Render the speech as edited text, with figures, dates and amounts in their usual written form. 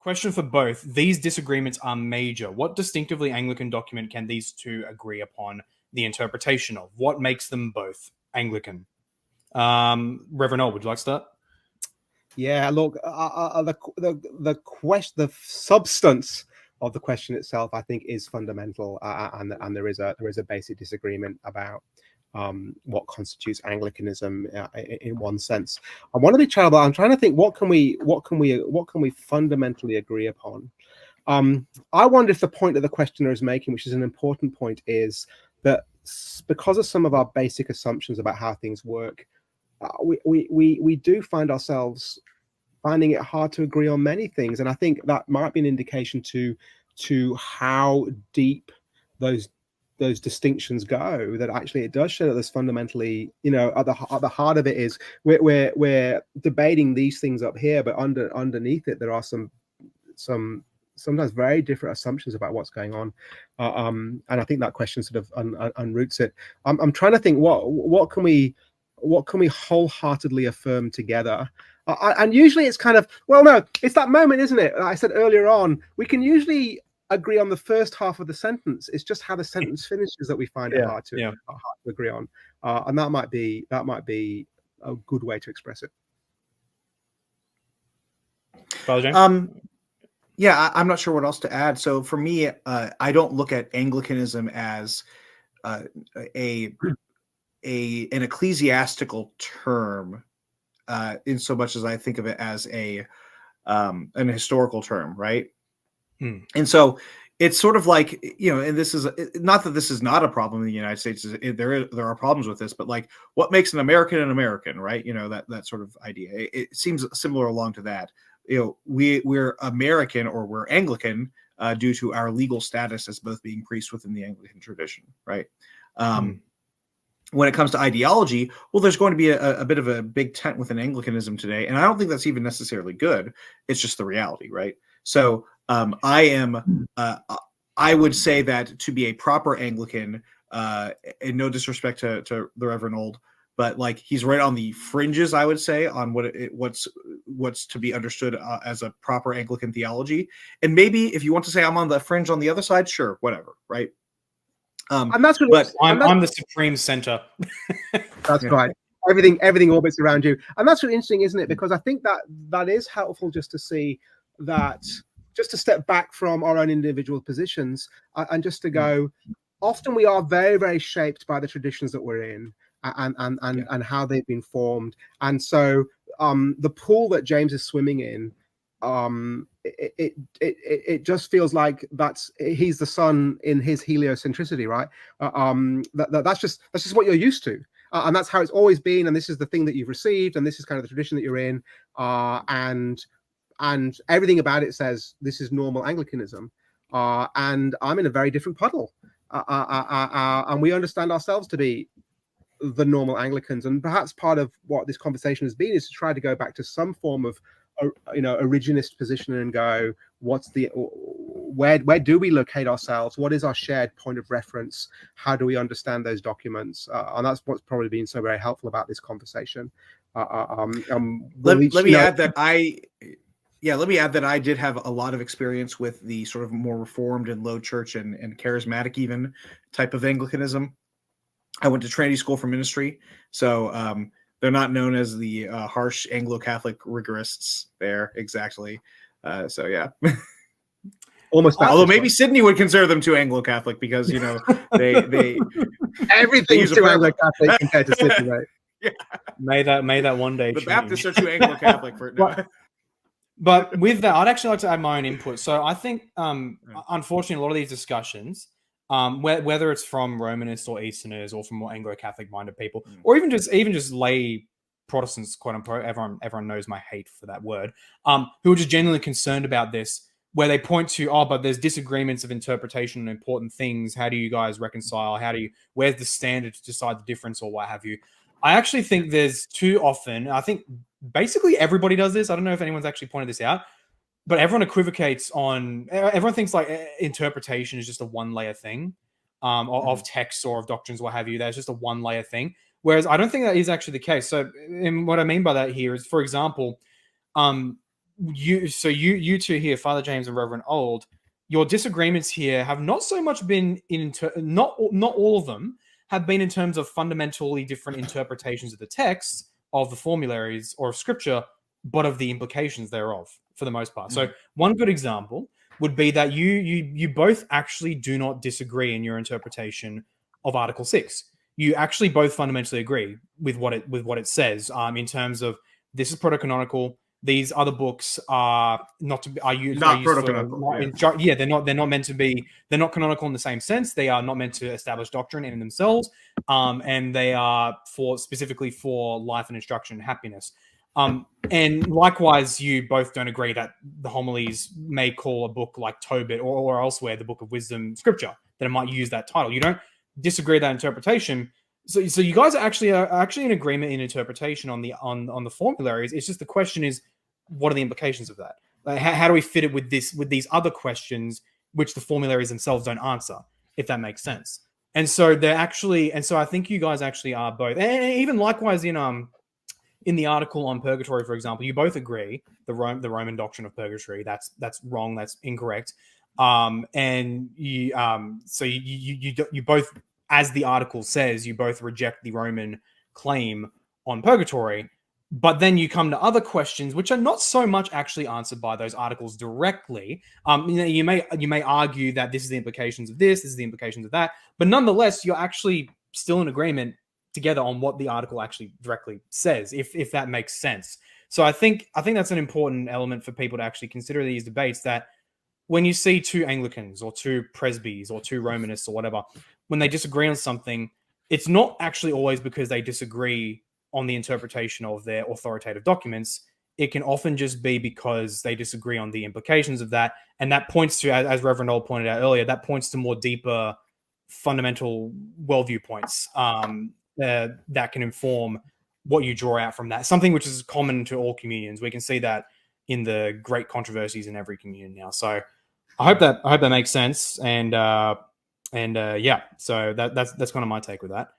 Question for both. These disagreements are major. What distinctively Anglican document can these two agree upon the interpretation of? What makes them both Anglican? Reverend Ould, would you like to start? Yeah, look, the substance of the question itself, I think, is fundamental, and there is a basic disagreement about what constitutes Anglicanism in one sense. And one of the trouble, I'm trying to think, what can we fundamentally agree upon? I wonder if the point that the questioner is making, which is an important point, is that because of some of our basic assumptions about how things work, we do find ourselves finding it hard to agree on many things, and I think that might be an indication to how deep those distinctions go. That actually it does show that there's fundamentally, at the heart of it is we're debating these things up here, but underneath it there are some sometimes very different assumptions about what's going on, and I think that question sort of unroots it. I'm trying to think what can we wholeheartedly affirm together, and usually it's kind of, well, no, it's that moment, isn't it? I said earlier on, we can usually agree on the first half of the sentence. It's just how the sentence finishes that we find it hard to agree on, and that might be a good way to express it. Yeah, I'm not sure what else to add. So for me, I don't look at Anglicanism as an ecclesiastical term, in so much as I think of it as an historical term, right? And so it's sort of like, and this is not that this is not a problem in the United States. There are problems with this, but like, what makes an American, right? That sort of idea. It seems similar along to that. We're American, or we're Anglican due to our legal status as both being priests within the Anglican tradition, right? When it comes to ideology, well, there's going to be a bit of a big tent within Anglicanism today, and I don't think that's even necessarily good. It's just the reality, right? So I would say that to be a proper Anglican, and no disrespect to the Reverend Ould, but like, he's right on the fringes, I would say, on what's to be understood as a proper Anglican theology. And maybe if you want to say I'm on the fringe on the other side, sure, whatever, right? And that's really, but I'm the supreme center. That's right. Everything orbits around you, and that's really interesting, isn't it? Because I think that is helpful, just to see that, just to step back from our own individual positions, and just to go. Often we are very, very shaped by the traditions that we're in, and how they've been formed, and so the pool that James is swimming in, it just feels like he's the sun in his heliocentricity, right? That's just what you're used to, and that's how it's always been, and this is the thing that you've received, and this is kind of the tradition that you're in, and everything about it says this is normal Anglicanism, and I'm in a very different puddle, and we understand ourselves to be the normal Anglicans, and perhaps part of what this conversation has been is to try to go back to some form of originist position and go, where do we locate ourselves? What is our shared point of reference? How do we understand those documents? And that's what's probably been so very helpful about this conversation. Let me add that I did have a lot of experience with the sort of more reformed and low church and charismatic even type of Anglicanism. I went to Trinity School for Ministry, so they're not known as the harsh Anglo-Catholic rigorists there, exactly. So yeah, almost. Although maybe Sydney would consider them too Anglo-Catholic, because they everything's too Anglo-Catholic compared to Sydney, right? Yeah. May that one day the change. Baptists are too Anglo-Catholic for it now. But with that, I'd actually like to add my own input. So I think, unfortunately, a lot of these discussions, whether it's from Romanists or Easterners or from more Anglo-Catholic minded people, or even just lay Protestants, quote unquote, everyone knows my hate for that word, who are just genuinely concerned about this, where they point to, but there's disagreements of interpretation on important things. How do you guys reconcile? Where's the standard to decide the difference, or what have you? I actually think there's too often, I think basically everybody does this. I don't know if anyone's actually pointed this out, but everyone equivocates everyone thinks like interpretation is just a one-layer thing of texts or of doctrines, what have you. That's just a one-layer thing. Whereas I don't think that is actually the case. So what I mean by that here is, for example, you two here, Father James and Reverend Ould, your disagreements here have not so much been not all of them have been in terms of fundamentally different interpretations of the text of the formularies or of scripture, but of the implications thereof for the most part. So one good example would be that you both actually do not disagree in your interpretation of Article 6. You actually both fundamentally agree with what it says in terms of this is proto-canonical. These other books are not used proto-canonical. They're not meant to be. They're not canonical in the same sense. They are not meant to establish doctrine in themselves, and they are specifically for life and instruction and happiness. And likewise, you both don't agree that the homilies may call a book like Tobit or elsewhere the Book of Wisdom Scripture, that it might use that title. You don't disagree with that interpretation. So you guys are actually in agreement in interpretation on the formularies. It's just the question is, what are the implications of that? Like, how do we fit it with these other questions which the formularies themselves don't answer, if that makes sense? And so I think you guys actually are both, and even likewise in the article on purgatory, for example, you both agree the Roman doctrine of purgatory that's wrong, that's incorrect, and you both, as the article says, you both reject the Roman claim on purgatory. But then you come to other questions which are not so much actually answered by those articles directly. You may argue that this is the implications of this is the implications of that, but nonetheless, you're actually still in agreement together on what the article actually directly says, if that makes sense. So I think that's an important element for people to actually consider these debates, that when you see two Anglicans or two presbys or two Romanists or whatever, when they disagree on something, it's not actually always because they disagree on the interpretation of their authoritative documents. It can often just be because they disagree on the implications of that. And that points to, as Reverend Ould pointed out earlier, that points to more deeper fundamental worldview points that can inform what you draw out from that. Something which is common to all communions. We can see that in the great controversies in every communion now. So I hope that makes sense. And yeah, so that's kind of my take with that.